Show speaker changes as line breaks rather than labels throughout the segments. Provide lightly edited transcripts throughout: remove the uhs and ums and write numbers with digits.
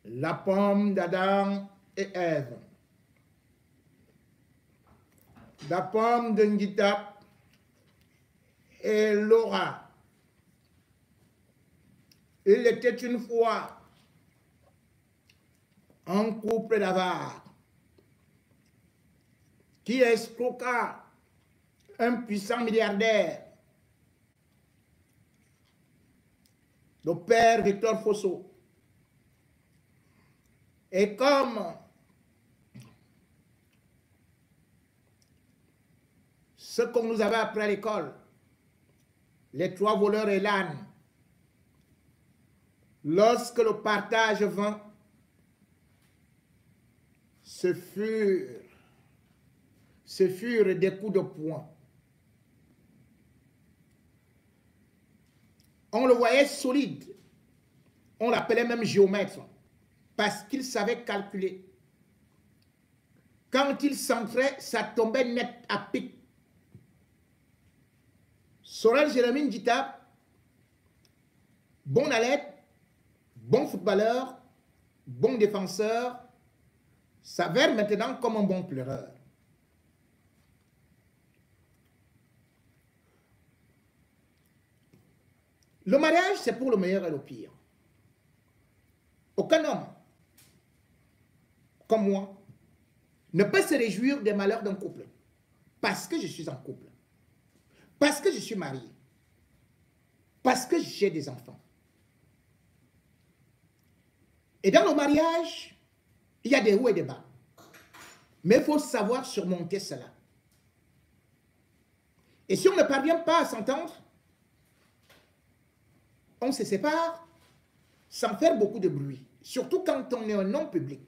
La pomme d'Adam et Ève. La pomme de Ngita et Laura. Il était une fois un couple d'avares qui escroqua un puissant milliardaire, le père Victor Fosso. Et comme ce qu'on nous avait appris à l'école, les trois voleurs et l'âne, lorsque le partage vint, ce furent des coups de poing. On le voyait solide, on l'appelait même géomètre, parce qu'il savait calculer. Quand il centrait, ça tombait net à pic. Sorel Jérémie Ndjita, bon athlète, bon footballeur, bon défenseur, s'avère maintenant comme un bon pleureur. Le mariage, c'est pour le meilleur et le pire. Aucun homme, comme moi, ne peut se réjouir des malheurs d'un couple. Parce que je suis en couple. Parce que je suis marié. Parce que j'ai des enfants. Et dans le mariage, il y a des hauts et des bas. Mais il faut savoir surmonter cela. Et si on ne parvient pas à s'entendre, on se sépare sans faire beaucoup de bruit. Surtout quand on est un homme public.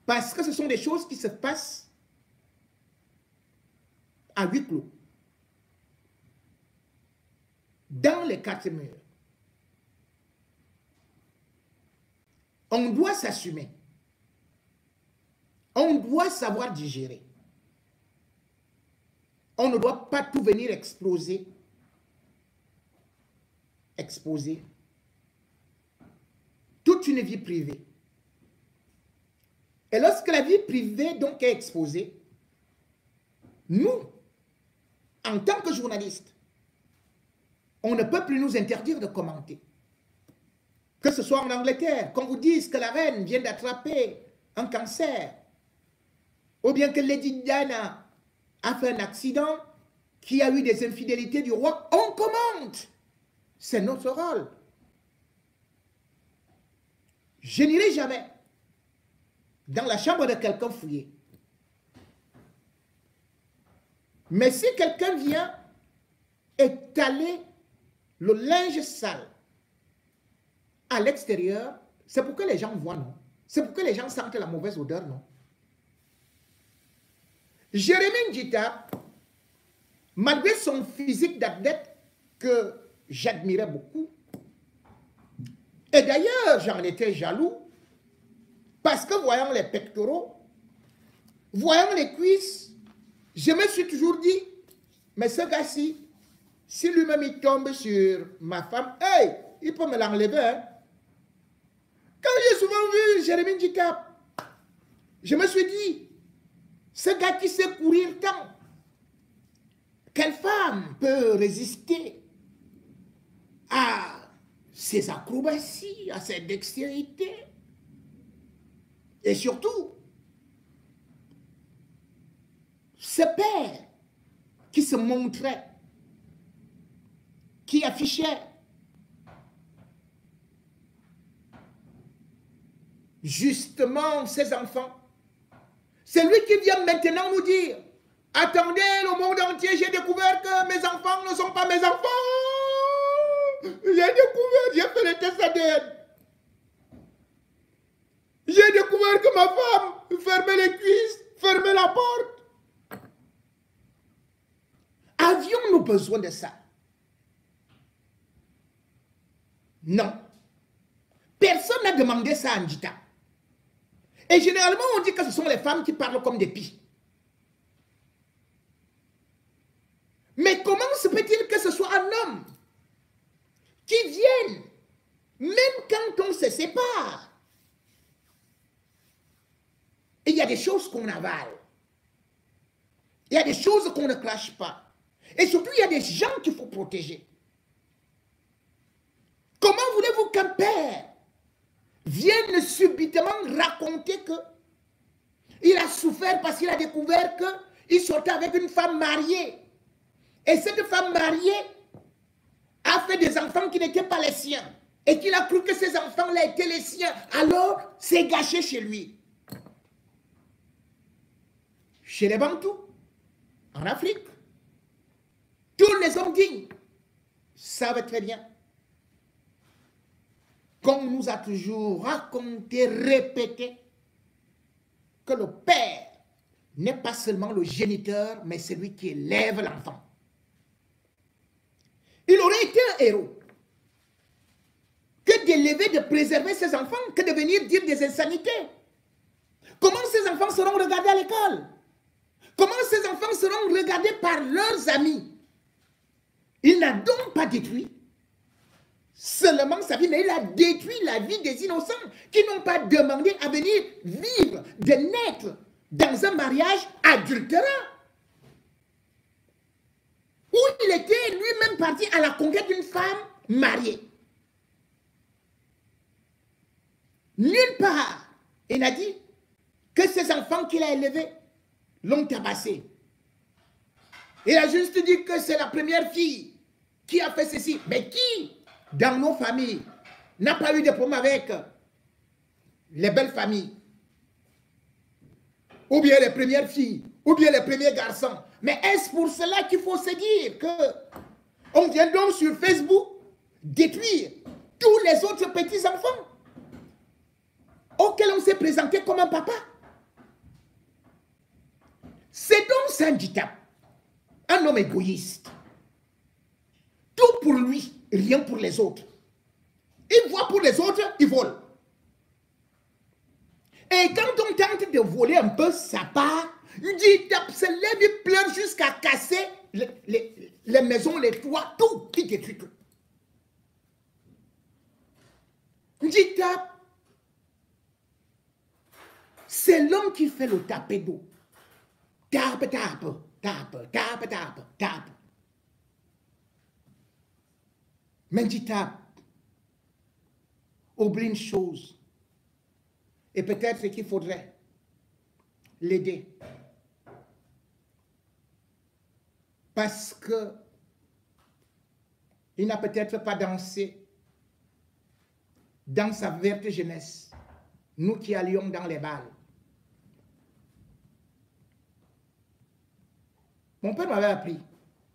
Parce que ce sont des choses qui se passent à huis clos. Dans les quatre murs. On doit s'assumer. On doit savoir digérer. On ne doit pas tout venir exposer toute une vie privée. Et lorsque la vie privée donc est exposée, nous, en tant que journalistes, on ne peut plus nous interdire de commenter. Que ce soit en Angleterre, qu'on vous dise que la reine vient d'attraper un cancer, ou bien que Lady Diana a fait un accident, qui a eu des infidélités du roi, on commente. C'est notre rôle. Je n'irai jamais dans la chambre de quelqu'un fouillé. Mais si quelqu'un vient étaler le linge sale à l'extérieur, c'est pour que les gens voient, non? C'est pour que les gens sentent la mauvaise odeur, non? Jérémie Ndjita, malgré son physique d'athlète que j'admirais beaucoup, et d'ailleurs j'en étais jaloux, parce que voyant les pectoraux, voyant les cuisses, je me suis toujours dit, mais ce gars-ci, si lui-même il tombe sur ma femme, hey, il peut me l'enlever. Hein? Quand j'ai souvent vu Jérémie Ndjita, je me suis dit, ce gars qui sait courir tant, quelle femme peut résister à ses acrobaties, à ses dextérités? Et surtout, ce père qui se montrait, qui affichait justement ses enfants. C'est lui qui vient maintenant nous dire, attendez, le monde entier, j'ai découvert que mes enfants ne sont pas mes enfants. J'ai découvert, j'ai fait les tests ADN. J'ai découvert que ma femme fermait les cuisses, fermait la porte. Avions-nous besoin de ça? Non. Personne n'a demandé ça à Ndjita. Et généralement, on dit que ce sont les femmes qui parlent comme des pies. Mais comment se peut-il que ce soit un homme qui vienne, même quand on se sépare? Il y a des choses qu'on avale. Il y a des choses qu'on ne crache pas. Et surtout, il y a des gens qu'il faut protéger. Comment voulez-vous qu'un père vienne subitement raconter que il a souffert parce qu'il a découvert qu'il sortait avec une femme mariée. Et cette femme mariée a fait des enfants qui n'étaient pas les siens. Et qu'il a cru que ces enfants-là étaient les siens. Alors, c'est gâché chez lui. Chez les Bantous, en Afrique, tous les hommes dignes savent très bien qu'on nous a toujours raconté, répété, que le père n'est pas seulement le géniteur, mais celui qui élève l'enfant. Il aurait été un héros que d'élever, de préserver ses enfants, que de venir dire des insanités. Comment ces enfants seront regardés à l'école? Comment ces enfants seront regardés par leurs amis? Il n'a donc pas détruit seulement sa vie, mais il a détruit la vie des innocents qui n'ont pas demandé à venir vivre, de naître dans un mariage adultérin. Où il était lui-même parti à la conquête d'une femme mariée. Nulle part, il a dit que ces enfants qu'il a élevés l'ont tabassé. Il a juste dit que c'est la première fille qui a fait ceci. Mais qui, dans nos familles, n'a pas eu de problème avec les belles familles? Ou bien les premières filles, ou bien les premiers garçons. Mais est-ce pour cela qu'il faut se dire que on vient donc sur Facebook détruire tous les autres petits-enfants auxquels on s'est présenté comme un papa? C'est donc Sandjita, un homme égoïste. Tout pour lui, rien pour les autres. Il voit pour les autres, il vole. Et quand on tente de voler un peu sa part, Ndjita se lève, il pleure jusqu'à casser les maisons, les toits, tout, il détruit tout. Ndjita, c'est l'homme qui fait le tapé d'eau. Tape, tape, tape, tape, tape, tape. Mais Ndjita oublie une chose. Et peut-être qu'il faudrait l'aider. Parce que il n'a peut-être pas dansé dans sa verte jeunesse, nous qui allions dans les balles. Mon père m'avait appris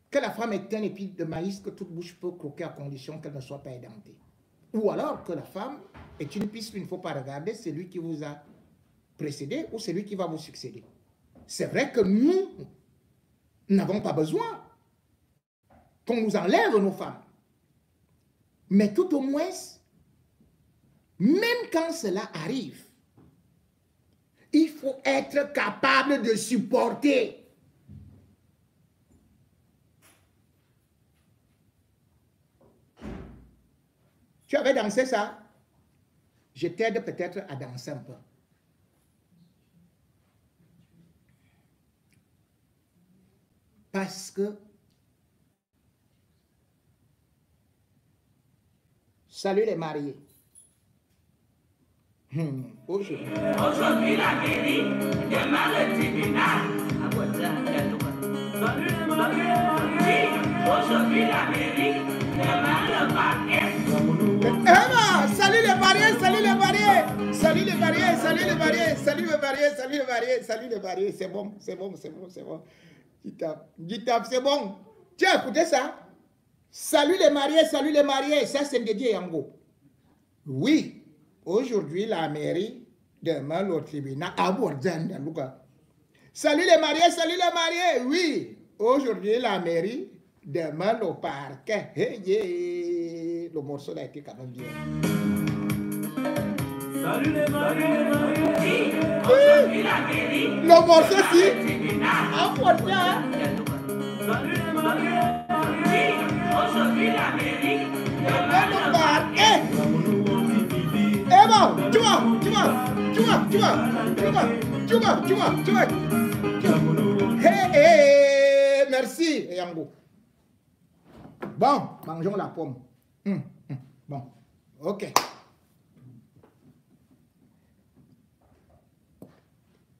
que la femme est un épi de maïs que toute bouche peut croquer à condition qu'elle ne soit pas édentée. Ou alors que la femme est une piste qu'il ne faut pas regarder, c'est lui qui vous a précédé ou c'est lui qui va vous succéder. C'est vrai que nous n'avons pas besoin qu'on nous enlève nos femmes. Mais tout au moins, même quand cela arrive, il faut être capable de supporter. Tu avais dansé ça? Je t'aide peut-être à danser un peu. Parce que salut les mariés. Aujourd'hui la mairie, demain le tribunal. Salut les mariés. Aujourd'hui la mairie, demain le parquet. Salut les mariés, salut les mariés, salut les mariés, salut les mariés, salut les mariés, salut les mariés, salut les mariés, c'est bon, c'est bon, c'est bon, c'est bon. Guitap, c'est bon. Tu as écouté ça? Salut les mariés, ça c'est Dédié Yango. Oui, aujourd'hui la mairie, demain le tribunal. Salut les mariés, oui, aujourd'hui la mairie, demain le parquet. Hey, yeah. Le morceau a été quand même bien. Salut les mariés. Le morceau si. Merci, Yango. Bon, mangeons la pomme. Bon, ok.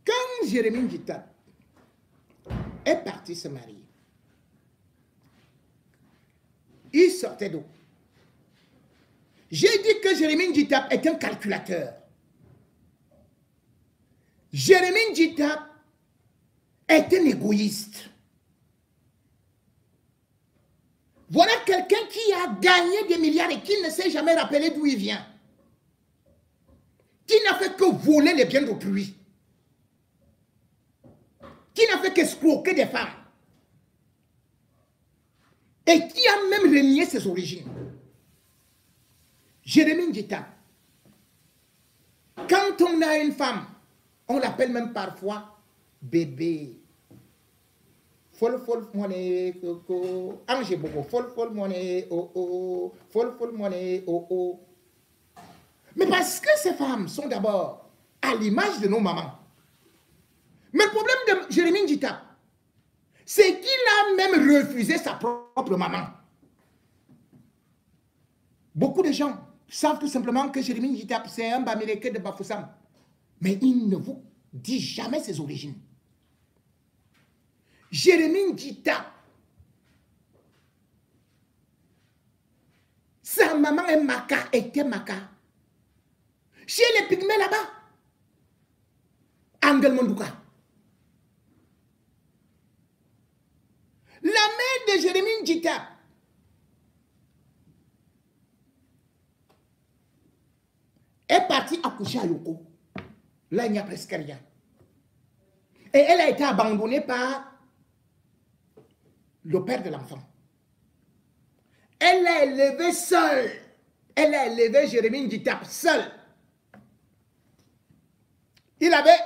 Quand Jérémie Djitap est parti se marier, il sortait d'où? J'ai dit que Jérémie Djitap est un calculateur. Jérémie Djitap est un égoïste. Voilà quelqu'un qui a gagné des milliards et qui ne s'est jamais rappelé d'où il vient. Qui n'a fait que voler les biens d'autrui. Qui n'a fait qu'escroquer des femmes. Et qui a même renié ses origines. Jérémie Djitap. Quand on a une femme, on l'appelle même parfois bébé. Fol fol money coco, Ange Bobo, fol money oh, fol money oh. Mais parce que ces femmes sont d'abord à l'image de nos mamans. Mais le problème de Jérémie Djitap, c'est qu'il a même refusé sa propre maman. Beaucoup de gens savent tout simplement que Jérémie Djitap, c'est un Bamileke de Bafoussam. Mais il ne vous dit jamais ses origines. Jérémie Djitap, sa maman est Maka, était Maka. Chez les Pygmées là-bas, Angel Mondouka. La mère de Jérémie Djitap est partie accoucher à Yoko. Là, il n'y a presque rien. Et elle a été abandonnée par le père de l'enfant. Elle l'a élevé seule. Elle a élevé Jérémie Djitap seule. Il avait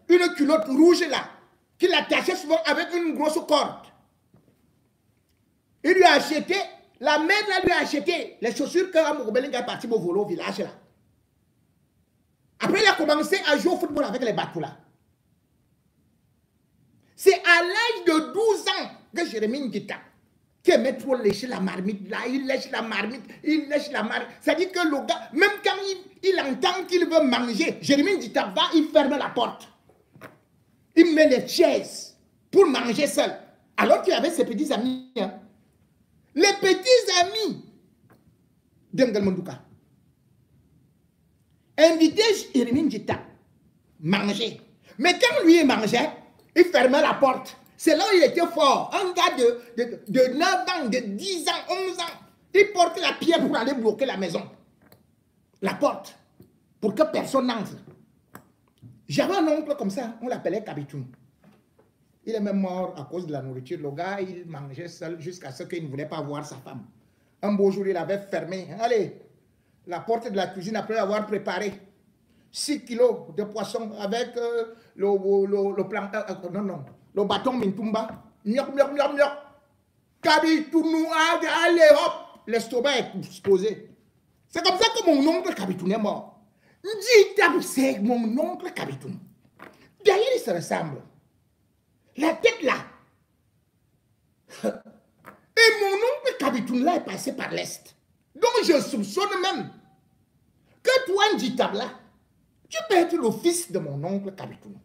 une culotte rouge là, qu'il attachait souvent avec une grosse corde. Il lui a acheté, la mère là lui a acheté les chaussures que Amourbeling est parti au voler au village là. Après, il a commencé à jouer au football avec les bateaux là. C'est à l'âge de 12 ans que Jérémie Djitap, qui aimait trop lécher la marmite, là, il lèche la marmite, il lèche la marmite. C'est-à-dire que le gars, même quand il entend qu'il veut manger, Jérémie Djitap va, il ferme la porte. Il met les chaises pour manger seul. Alors qu'il avait ses petits amis. Hein. Les petits amis d'Engel Mondouka invitaient Jérémie Djitap manger. Mais quand lui il mangeait, il fermait la porte. C'est là où il était fort. Un gars de 9 ans, de 10 ans, 11 ans. Il portait la pierre pour aller bloquer la maison. La porte. Pour que personne n'entre. J'avais un oncle comme ça. On l'appelait Kabitoun. Il est même mort à cause de la nourriture. Le gars, il mangeait seul jusqu'à ce qu'il ne voulait pas voir sa femme. Un beau jour, il avait fermé. Allez, la porte de la cuisine après avoir préparé 6 kilos de poisson avec le bâton Mintumba. Kabitounou, allez hop, l'estomac est explosé. C'est comme ça que mon oncle Kabitoun est mort. Djitap, c'est mon oncle Kabitoun. D'ailleurs, il se ressemble. La tête là. Et mon oncle Kabitoun là est passé par l'Est. Donc je soupçonne même que toi, Djitap là, tu peux être le fils de mon oncle Kabitoun,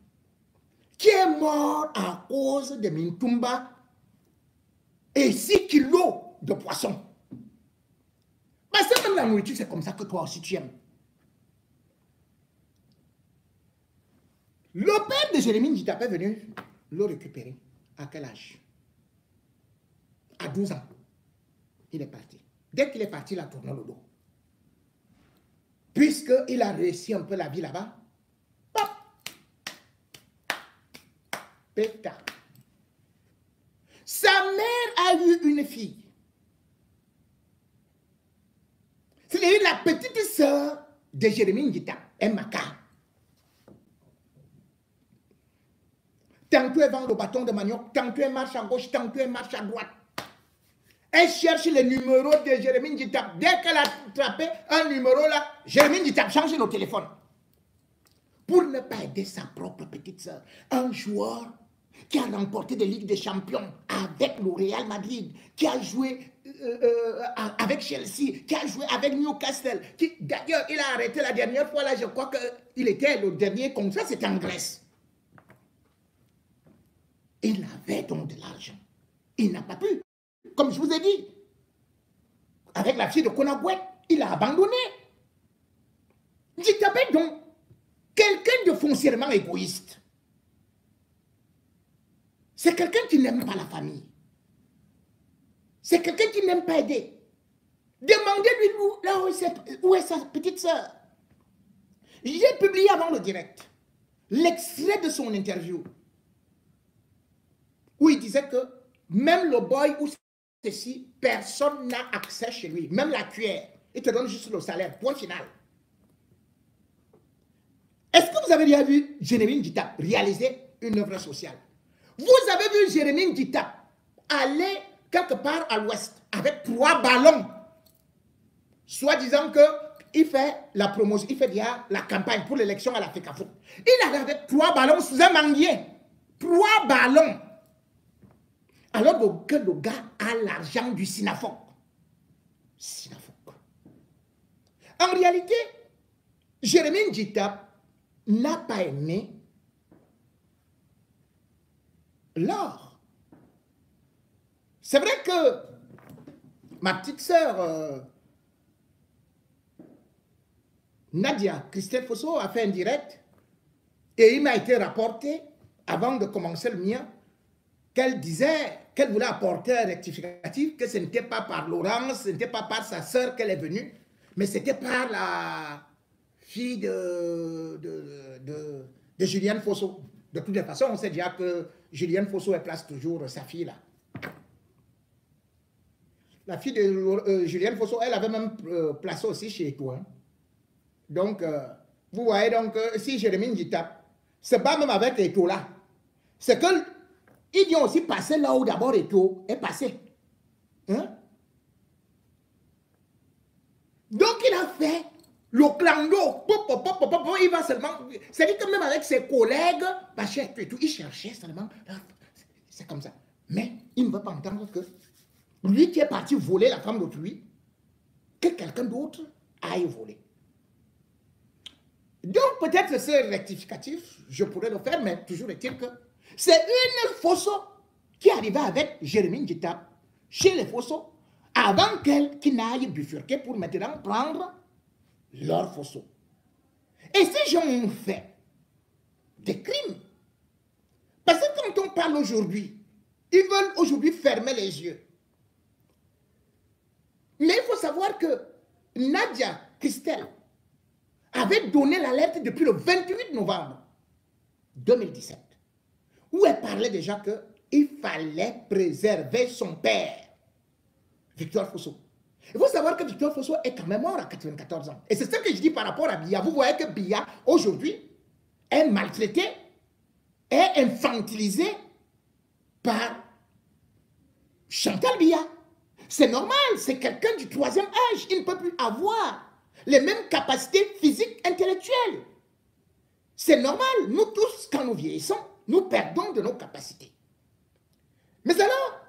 qui est mort à cause de Mintumba et 6 kilos de poisson. Parce que même la nourriture, c'est comme ça que toi aussi tu aimes. Le père de Jérémie Djitap est venu le récupérer. À quel âge? À 12 ans. Il est parti. Dès qu'il est parti, il a tourné le dos. Puisqu'il a réussi un peu la vie là-bas, péta. Sa mère a eu une fille. C'est-à-dire la petite sœur de Jérémie Djitap, Maka. Tantôt elle vend le bâton de manioc, tantôt elle marche à gauche, tantôt elle marche à droite. Elle cherche les numéros de Jérémie Nditap. Dès qu'elle a attrapé un numéro là, Jérémie Nditap change le téléphone. Pour ne pas aider sa propre petite soeur. Un joueur qui a remporté des Ligues des Champions avec le Real Madrid, qui a joué avec Chelsea, qui a joué avec Newcastle, qui d'ailleurs il a arrêté la dernière fois là, je crois qu'il était le dernier contrat, c'était en Grèce. Il avait donc de l'argent. Il n'a pas pu. Comme je vous ai dit, avec la fille de Konagouet, il a abandonné. Nditap est donc quelqu'un de foncièrement égoïste. C'est quelqu'un qui n'aime pas la famille. C'est quelqu'un qui n'aime pas aider. Demandez-lui là où est sa petite soeur. J'ai publié avant le direct l'extrait de son interview où il disait que même le boy ou ceci, personne n'a accès chez lui. Même la cuillère. Il te donne juste le salaire. Point final. Est-ce que vous avez déjà vu Jérémie Nditap réaliser une œuvre sociale? Vous avez vu Jérémie Nditap aller quelque part à l'ouest avec 3 ballons, soit disant qu'il fait la promotion, il fait déjà la campagne pour l'élection à la FECAFO. Il arrive avec 3 ballons sous un manguier. 3 ballons. Alors que le gars a l'argent du Sinafoc. Sinafoc. En réalité, Jérémie Nditap n'a pas aimé l'or. C'est vrai que ma petite sœur Nadia Christelle Fosso a fait un direct et il m'a été rapporté avant de commencer le mien qu'elle disait qu'elle voulait apporter un rectificatif, que ce n'était pas par Laurence, ce n'était pas par sa sœur qu'elle est venue, mais c'était par la fille de Julienne Fosso. De toutes les façons, on sait déjà que Julienne Fosso, elle place toujours sa fille là. La fille de Julienne Fosso, elle avait même placé aussi chez toi. Hein. Donc, vous voyez, donc, si Jérémie Nditap se bat même avec Eto là, c'est que ils ont aussi passé là où d'abord Eto est passé. Hein? Donc, il a fait le clando. Il va seulement. C'est-à-dire que même avec ses collègues, et tout, il cherchait seulement. C'est comme ça. Mais il ne veut pas entendre que lui qui est parti voler la femme d'autrui, que quelqu'un d'autre aille voler. Donc, peut-être c'est rectificatif, je pourrais le faire, mais toujours est-il que c'est une Fosso qui arrivait avec Jérémie Nditap chez les Fosso avant qu'ils n'aillent bifurquer pour maintenant prendre leur Fosso. Et ces gens ont fait des crimes. Parce que quand on parle aujourd'hui, ils veulent aujourd'hui fermer les yeux. Mais il faut savoir que Nadia Christelle avait donné l'alerte depuis le 28 novembre 2017, où elle parlait déjà qu'il fallait préserver son père, Victor Fosso. Il faut savoir que Victor Fosso est quand même mort à 94 ans. Et c'est ce que je dis par rapport à Biya. Vous voyez que Biya, aujourd'hui, est maltraité, est infantilisé par Chantal Biya. C'est normal, c'est quelqu'un du 3e âge. Il ne peut plus avoir les mêmes capacités physiques, intellectuelles. C'est normal. Nous tous, quand nous vieillissons, nous perdons de nos capacités. Mais alors,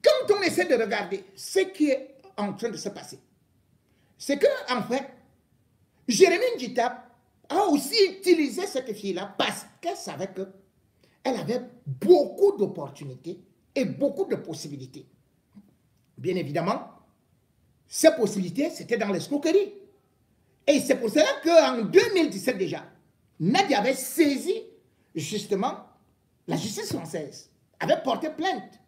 quand on essaie de regarder ce qui est en train de se passer, c'est que, en fait, Jérémie Nditap a aussi utilisé cette fille-là parce qu'elle savait qu'elle avait beaucoup d'opportunités et beaucoup de possibilités. Bien évidemment, ces possibilités, c'était dans l'escroquerie. Et c'est pour cela qu'en 2017 déjà, Nadia avait saisi justement la justice française, avait porté plainte.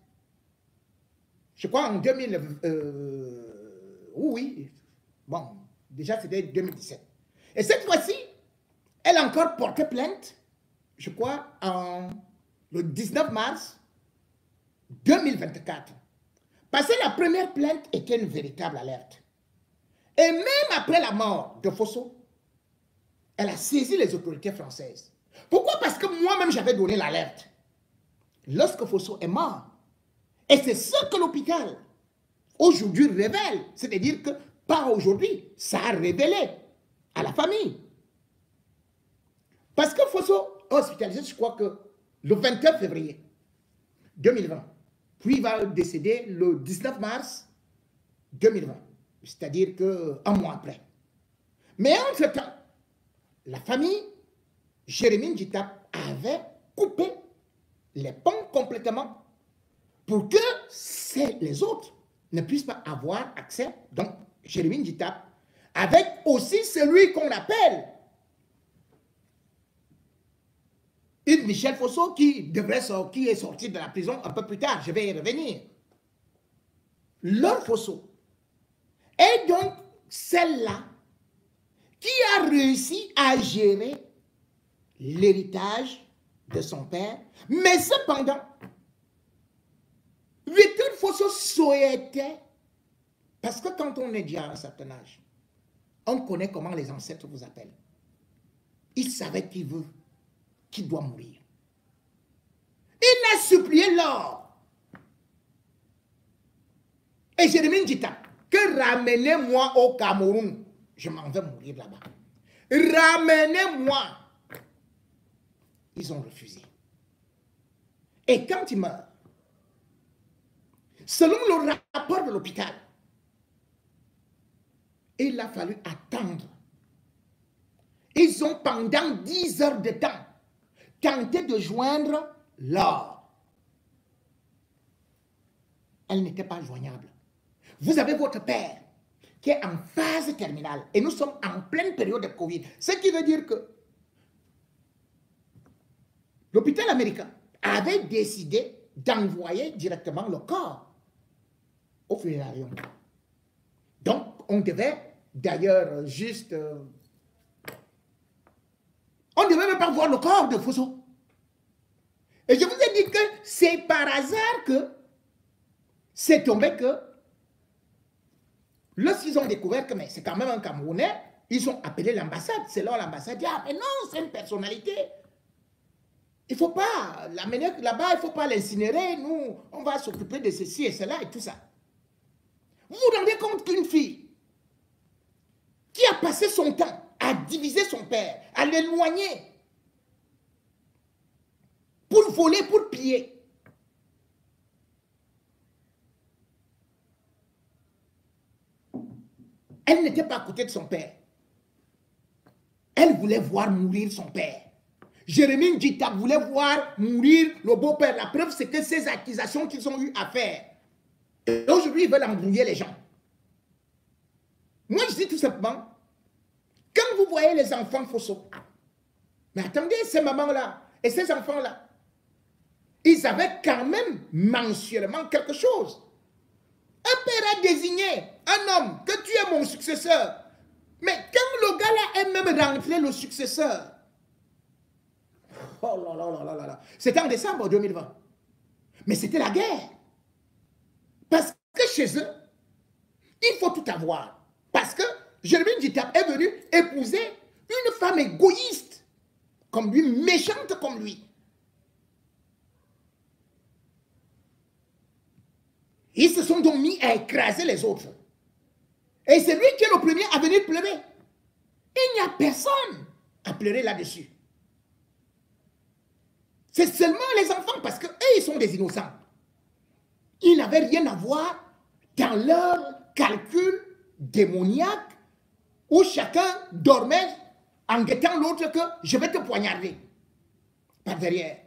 Je crois en 2000, oui, bon, déjà c'était 2017. Et cette fois-ci, elle a encore porté plainte, je crois, le 19 mars 2024. Parce que la première plainte était une véritable alerte. Et même après la mort de Fosso, elle a saisi les autorités françaises. Pourquoi? Parce que moi-même, j'avais donné l'alerte. lorsque Fosso est mort. Et c'est ce que l'hôpital aujourd'hui révèle. C'est-à-dire que, pas aujourd'hui, ça a révélé à la famille. Parce que Fosso est hospitalisé, je crois que le 29 février 2020. Puis il va décéder le 19 mars 2020. C'est-à-dire qu'un mois après. Mais entre-temps, la famille, Jérémie Ndjita avait coupé les ponts complètement pour que les autres ne puissent pas avoir accès. Donc, Jérémie Ndjita, avec aussi celui qu'on appelle Yves Michel Fosso, qui est sorti de la prison un peu plus tard. Je vais y revenir. Leur Fosso est donc celle-là qui a réussi à gérer l'héritage de son père, mais cependant, Victor Fosso souhaitait, parce que quand on est déjà à un certain âge, on connaît comment les ancêtres vous appellent. Il savait qui veut, qui doit mourir. Il a supplié l'or. Et Jérémie Ndjita, que ramenez-moi au Cameroun. Je m'en vais mourir là-bas. Ramenez-moi. Ils ont refusé. Et quand il meurt, selon le rapport de l'hôpital, il a fallu attendre. Ils ont pendant 10 heures de temps tenté de joindre l'or. Elle n'était pas joignable. Vous avez votre père qui est en phase terminale et nous sommes en pleine période de Covid. Ce qui veut dire que l'hôpital américain avait décidé d'envoyer directement le corps au funérarium. Donc, on devait d'ailleurs juste... on ne devait même pas voir le corps de Fosso. Et je vous ai dit que c'est par hasard que c'est tombé que lorsqu'ils ont découvert que c'est quand même un Camerounais, ils ont appelé l'ambassade. C'est là l'ambassade dit, ah mais non, c'est une personnalité. Il ne faut pas l'amener là-bas, il ne faut pas l'incinérer. Nous, on va s'occuper de ceci et cela et tout ça. Vous vous rendez compte qu'une fille qui a passé son temps à diviser son père, à l'éloigner, pour voler, pour piller, elle n'était pas à côté de son père. Elle voulait voir mourir son père. Jérémie Ndjita voulait voir mourir le beau-père. La preuve, c'est que ces accusations qu'ils ont eu à faire. Et aujourd'hui, ils veulent embrouiller les gens. Moi, je dis tout simplement, quand vous voyez les enfants Fosso, mais attendez, ces mamans-là et ces enfants-là, ils avaient quand même mensuellement quelque chose. Un père a désigné un homme, que tu es mon successeur. Mais quand le gars-là est même rentré le successeur, oh là là là là là, c'était en décembre 2020. Mais c'était la guerre. Parce que chez eux, il faut tout avoir. Parce que Jérémie Ndjita est venu épouser une femme égoïste, comme lui, méchante comme lui. Ils se sont donc mis à écraser les autres. Et c'est lui qui est le premier à venir pleurer. Il n'y a personne à pleurer là-dessus. C'est seulement les enfants, parce qu'eux, ils sont des innocents. Ils n'avaient rien à voir dans leur calcul démoniaque où chacun dormait en guettant l'autre que je vais te poignarder par derrière.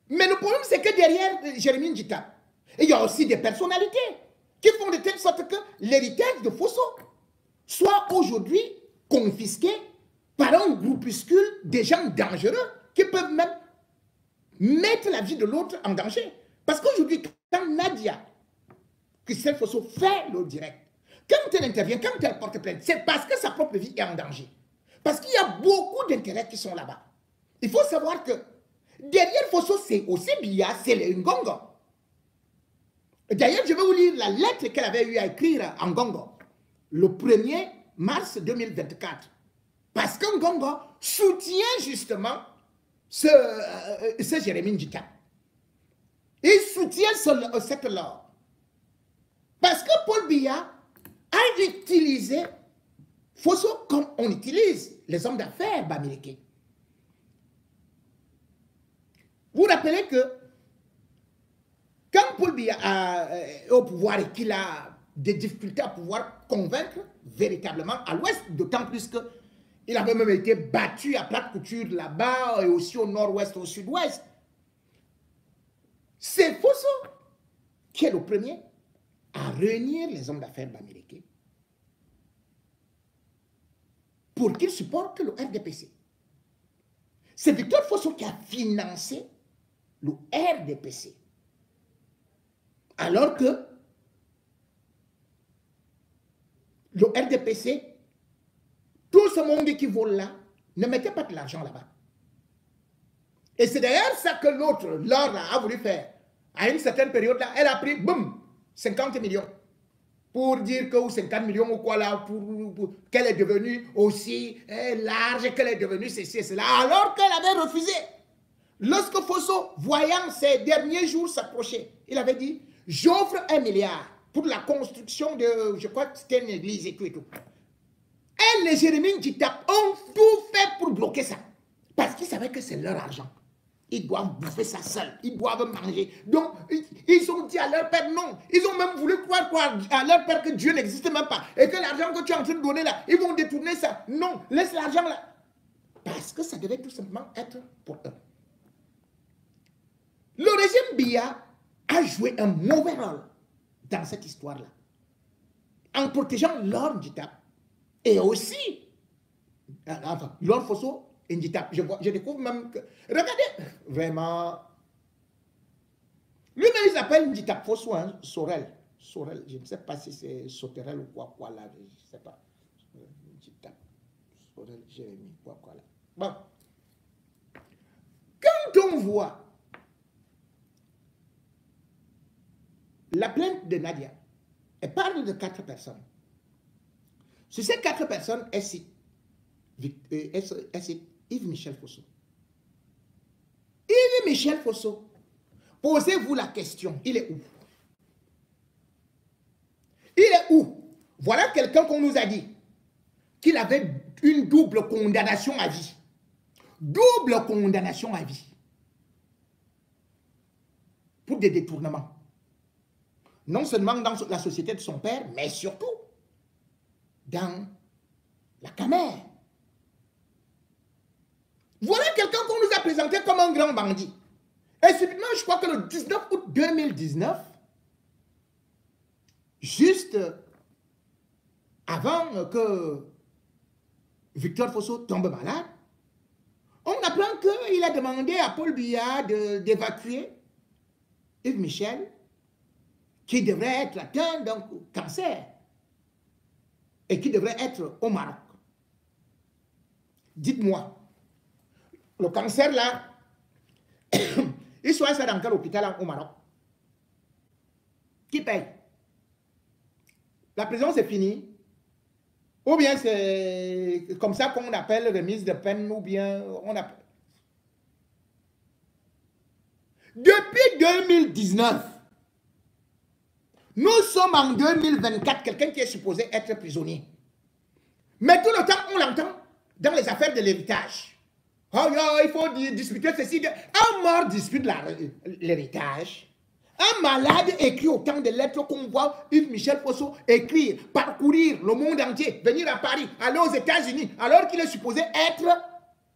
Mais le problème, c'est que derrière Jérémie Ndjita, il y a aussi des personnalités qui font de telle sorte que l'héritage de Fosso soit aujourd'hui confisqué par un groupuscule de gens dangereux qui peuvent même mettre la vie de l'autre en danger. Parce qu'aujourd'hui, quand Nadia, Christelle Fosso, fait le direct, quand elle intervient, quand elle porte plainte, c'est parce que sa propre vie est en danger. Parce qu'il y a beaucoup d'intérêts qui sont là-bas. Il faut savoir que derrière Fosso, c'est aussi Biya, c'est les Ngongo. D'ailleurs, je vais vous lire la lettre qu'elle avait eu à écrire à Ngongo le 1er mars 2024. Parce que Ngongo soutient justement ce Jérémie Ndjita. Il soutient cette loi. Parce que Paul Biya a utilisé Fosso comme on utilise les hommes d'affaires américains. Vous vous rappelez que quand Paul Biya est au pouvoir et qu'il a des difficultés à pouvoir convaincre véritablement à l'ouest, d'autant plus qu'il avait même été battu à plate couture là-bas et aussi au nord-ouest, au sud-ouest. C'est Fosso qui est le premier à réunir les hommes d'affaires américains pour qu'ils supportent le RDPC. C'est Victor Fosso qui a financé le RDPC. Alors que le RDPC, tout ce monde qui vole là, ne mettait pas de l'argent là-bas. Et c'est d'ailleurs ça que l'autre, Laure, a voulu faire. À une certaine période là, elle a pris, boum, 50 millions. Pour dire que, ou 50 millions ou quoi là, pour qu'elle est devenue aussi large, qu'elle est devenue ceci et cela, alors qu'elle avait refusé. Lorsque Fosso, voyant ces derniers jours s'approcher, il avait dit, j'offre 1 milliard pour la construction de, je crois que c'était une église et tout et tout. Et les Jérémie Ndjita ont tout fait pour bloquer ça. Parce qu'ils savaient que c'est leur argent. Ils doivent bouffer ça seuls. Ils doivent manger. Donc, ils ont dit à leur père non. Ils ont même voulu croire à leur père que Dieu n'existe même pas. Et que l'argent que tu es en train de donner là, ils vont détourner ça. Non, laisse l'argent là. Parce que ça devait tout simplement être pour eux. Le régime Biya a joué un mauvais rôle dans cette histoire-là. En protégeant Laure Ndjita. Et aussi, enfin, Laure Fosso et Ndjita. Je découvre même que... Regardez, vraiment... Lui-même, il s'appelle Ndjita Fosso, hein, Sorel. Sorel, je ne sais pas si c'est Sauterelle ou quoi là, je ne sais pas. Ndjita, Sorel, Jérémie, quoi là. Bon. Quand on voit la plainte de Nadia, elle parle de 4 personnes. Sur ces 4 personnes, elle cite Yves-Michel Fosso. Yves-Michel Fosso, posez-vous la question, il est où? Il est où? Voilà quelqu'un qu'on nous a dit qu'il avait une double condamnation à vie. Double condamnation à vie. Pour des détournements. Non seulement dans la société de son père, mais surtout dans la Camère. Voilà quelqu'un qu'on nous a présenté comme un grand bandit. Et subitement, je crois que le 19 août 2019, juste avant que Victor Fosso tombe malade, on apprend qu'il a demandé à Paul Biya d'évacuer Yves Michel, qui devrait être atteint d'un cancer et qui devrait être au Maroc. Dites-moi, le cancer là, il soit ça dans quel hôpital au Maroc? Qui paye? La prison c'est fini? Ou bien c'est comme ça qu'on appelle remise de peine, ou bien on appelle... Depuis 2019, nous sommes en 2024, quelqu'un qui est supposé être prisonnier. Mais tout le temps, on l'entend dans les affaires de l'héritage. Oh, il faut disputer ceci. Un mort dispute l'héritage. Un malade écrit autant de lettres qu'on voit Yves-Michel Fosso écrire, parcourir le monde entier, venir à Paris, aller aux États-Unis, alors qu'il est supposé être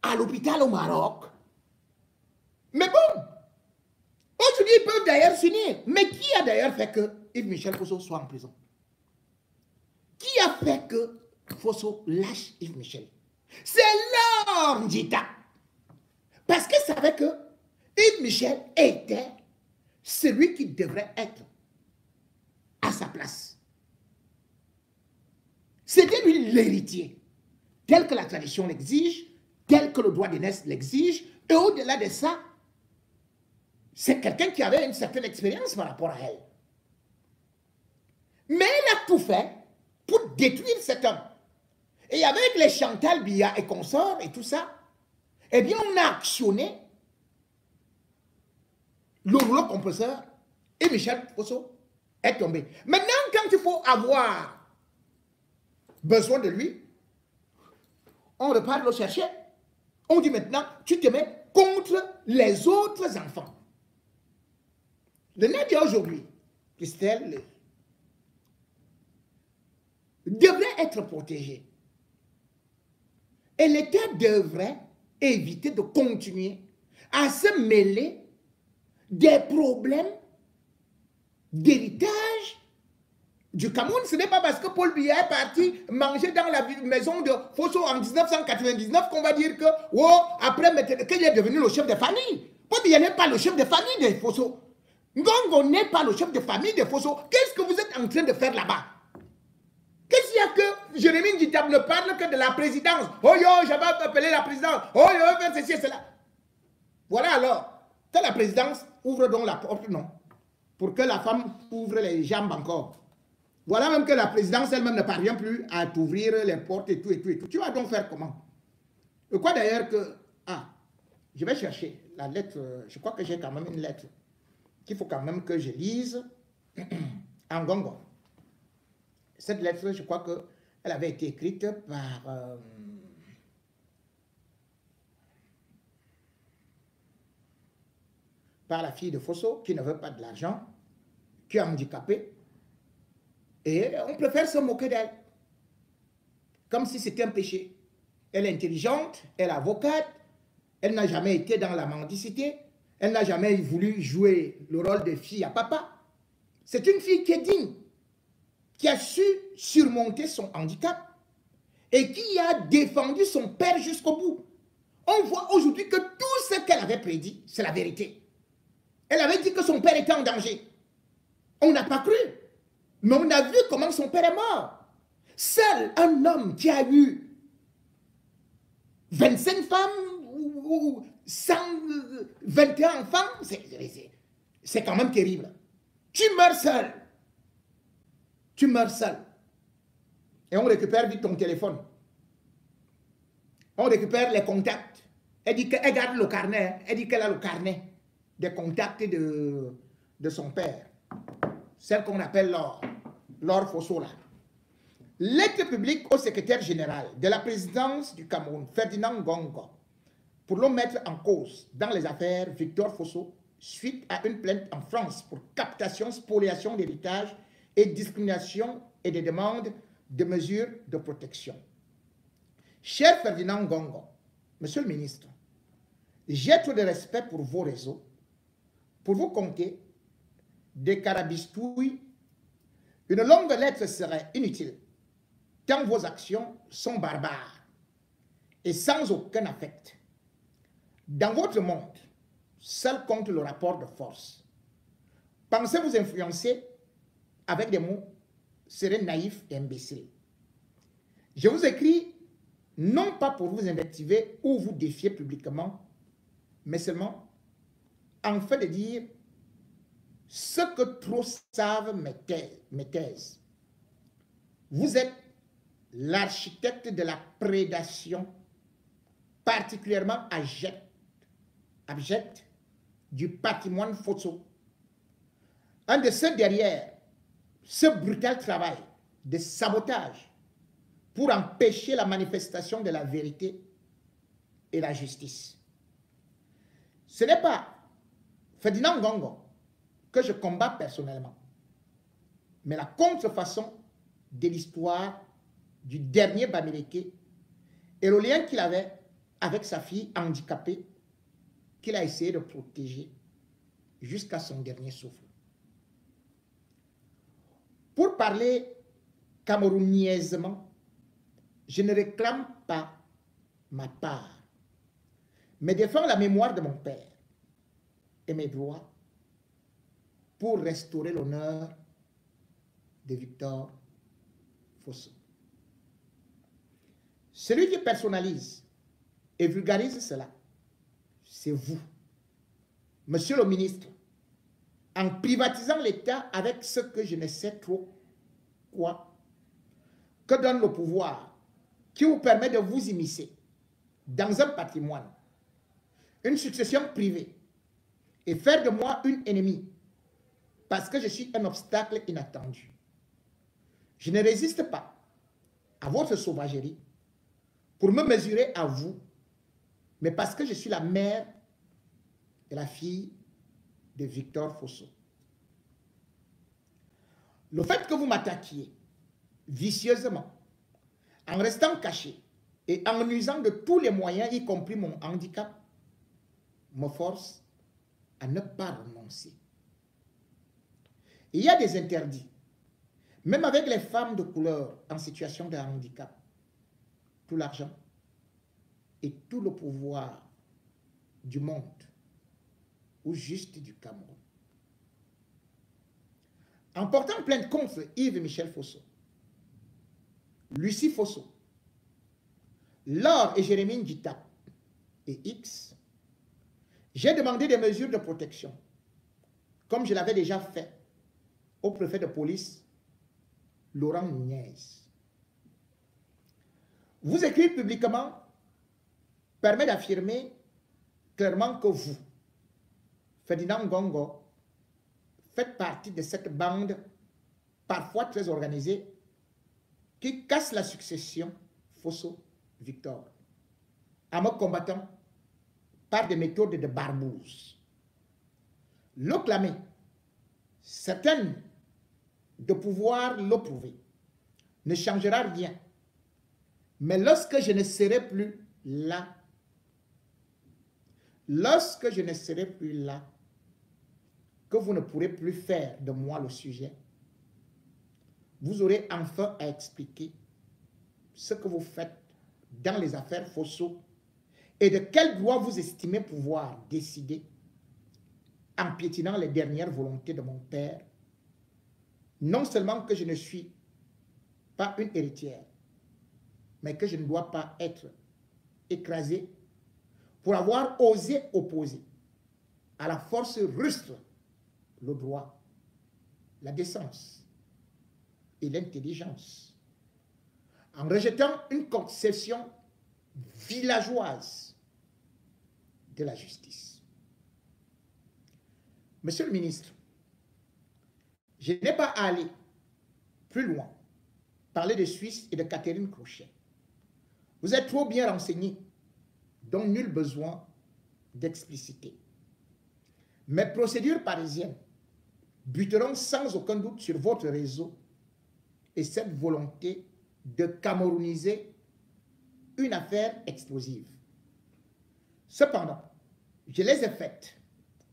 à l'hôpital au Maroc. Mais bon, aujourd'hui, ils peuvent d'ailleurs s'unir. Mais qui a d'ailleurs fait que Yves-Michel Fosso soit en prison? Qui a fait que Fosso lâche Yves-Michel? C'est Laure Ndjita. Parce qu'elle savait que Yves-Michel était celui qui devrait être à sa place. C'était lui l'héritier, tel que la tradition l'exige, tel que le droit d'aînesse l'exige, et au-delà de ça, c'est quelqu'un qui avait une certaine expérience par rapport à elle. Mais elle a tout fait pour détruire cet homme. Et avec les Chantal Biya et consorts et tout ça, Eh bien, on a actionné le rouleau compresseur et Michel Fosso est tombé. Maintenant, quand il faut avoir besoin de lui, on repart le chercher. On dit maintenant, tu te mets contre les autres enfants. Le Nadia aujourd'hui, Christelle, devrait être protégé. Et l'État devrait éviter de continuer à se mêler des problèmes d'héritage du Cameroun. Ce n'est pas parce que Paul Biya est parti manger dans la maison de Fosso en 1999 qu'on va dire que, oh, après, qu'il est devenu le chef de famille. Paul Biya n'est pas le chef de famille des Fosso. Ngongo n'est pas le chef de famille des Fosso. Qu'est-ce que vous êtes en train de faire là-bas? Qu'est-ce qu'il y a que Jérémie Nditab ne parle que de la présidence? Oh yo, j'avais appelé la présidence. Oh yo, faire ceci et cela. Voilà alors. Que la présidence ouvre donc la porte, non. Pour que la femme ouvre les jambes encore. Voilà même que la présidence elle-même ne parvient plus à t'ouvrir les portes et tout et tout et tout. Tu vas donc faire comment? Et quoi d'ailleurs que... Ah, je vais chercher la lettre. Je crois que j'ai quand même une lettre qu'il faut quand même que je lise en Ngongo. Cette lettre, je crois qu'elle avait été écrite par la fille de Fosso, qui ne veut pas de l'argent, qui est handicapée, et on préfère se moquer d'elle, comme si c'était un péché. Elle est intelligente, elle est avocate, elle n'a jamais été dans la mendicité, elle n'a jamais voulu jouer le rôle de fille à papa. C'est une fille qui est digne, qui a su surmonter son handicap et qui a défendu son père jusqu'au bout. On voit aujourd'hui que tout ce qu'elle avait prédit, c'est la vérité. Elle avait dit que son père était en danger. On n'a pas cru. Mais on a vu comment son père est mort. Seul un homme qui a eu 25 femmes ou 121 enfants, c'est quand même terrible. Tu meurs seul. Tu meurs seul. Et on récupère vite ton téléphone. On récupère les contacts. Elle dit qu'elle garde le carnet. Elle dit qu'elle a le carnet des contacts de son père. Celle qu'on appelle Laure Fosso. Lettre publique au secrétaire général de la présidence du Cameroun, Ferdinand Ngongo, pour le mettre en cause dans les affaires Victor Fosso, suite à une plainte en France pour captation, spoliation d'héritage et discrimination et des demandes de mesures de protection. Cher Ferdinand Ngongo, Monsieur le ministre, j'ai trop de respect pour vos réseaux, pour vous compter des carabistouilles. Une longue lettre serait inutile, tant vos actions sont barbares et sans aucun affect. Dans votre monde, seul compte le rapport de force. Pensez vous influencer avec des mots seraient naïfs et imbéciles. Je vous écris non pas pour vous invectiver ou vous défier publiquement, mais seulement en fait de dire ce que trop savent mes thèses. Vous êtes l'architecte de la prédation particulièrement abjecte du patrimoine Fosso. Un de ceux derrière ce brutal travail de sabotage pour empêcher la manifestation de la vérité et la justice. Ce n'est pas Ferdinand Ngongo que je combats personnellement, mais la contrefaçon de l'histoire du dernier Bamileke et le lien qu'il avait avec sa fille handicapée qu'il a essayé de protéger jusqu'à son dernier souffle. Pour parler camerouniaisement, je ne réclame pas ma part, mais défends la mémoire de mon père et mes droits pour restaurer l'honneur de Victor Fosso. Celui qui personnalise et vulgarise cela, c'est vous, Monsieur le ministre, en privatisant l'État avec ce que je ne sais trop quoi, que donne le pouvoir qui vous permet de vous immiscer dans un patrimoine une succession privée et faire de moi une ennemie parce que je suis un obstacle inattendu. Je ne résiste pas à votre sauvagerie pour me mesurer à vous, mais parce que je suis la mère et la fille de Victor Fosso. Le fait que vous m'attaquiez vicieusement, en restant caché et en usant de tous les moyens, y compris mon handicap, me force à ne pas renoncer. Il y a des interdits, même avec les femmes de couleur en situation de handicap. Tout l'argent et tout le pouvoir du monde, ou juste du Cameroun. En portant plainte contre Yves-Michel Fosso, Lucie Fosso, Laure et Jérémie Ndjita et X, j'ai demandé des mesures de protection, comme je l'avais déjà fait au préfet de police, Laurent Nunez. Vous écrire publiquement permet d'affirmer clairement que vous, Ferdinand Ngongo, faites partie de cette bande parfois très organisée qui casse la succession Fosso-Victor en me combattant par des méthodes de barbouze. Le clamer, certaines de pouvoir le prouver, ne changera rien. Mais lorsque je ne serai plus là, que vous ne pourrez plus faire de moi le sujet, vous aurez enfin à expliquer ce que vous faites dans les affaires Fosso et de quel droit vous estimez pouvoir décider en piétinant les dernières volontés de mon père. Non seulement que je ne suis pas une héritière, mais que je ne dois pas être écrasée pour avoir osé opposer à la force rustre le droit, la décence et l'intelligence, en rejetant une conception villageoise de la justice. Monsieur le ministre, je n'ai pas à aller plus loin, parler de Suisse et de Catherine Crochet. Vous êtes trop bien renseigné, donc nul besoin d'expliciter. Mes procédures parisiennes buteront sans aucun doute sur votre réseau et cette volonté de camerouniser une affaire explosive. Cependant, je les ai faites,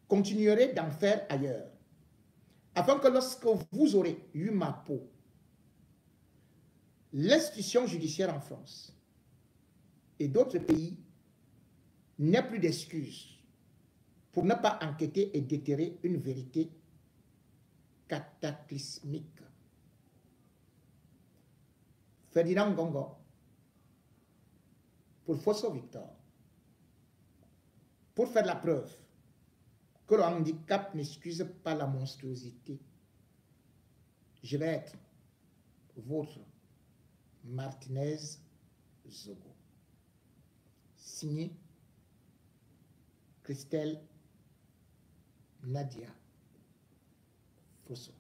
continuerai d'en faire ailleurs, afin que lorsque vous aurez eu ma peau, l'institution judiciaire en France et d'autres pays n'aient plus d'excuses pour ne pas enquêter et déterrer une vérité cataclysmique. Ferdinand Ngongo, pour Fosso-Victor, pour faire la preuve que le handicap n'excuse pas la monstruosité, je vais être votre Martinez Zogo. Signé Christelle Nadia Fosso.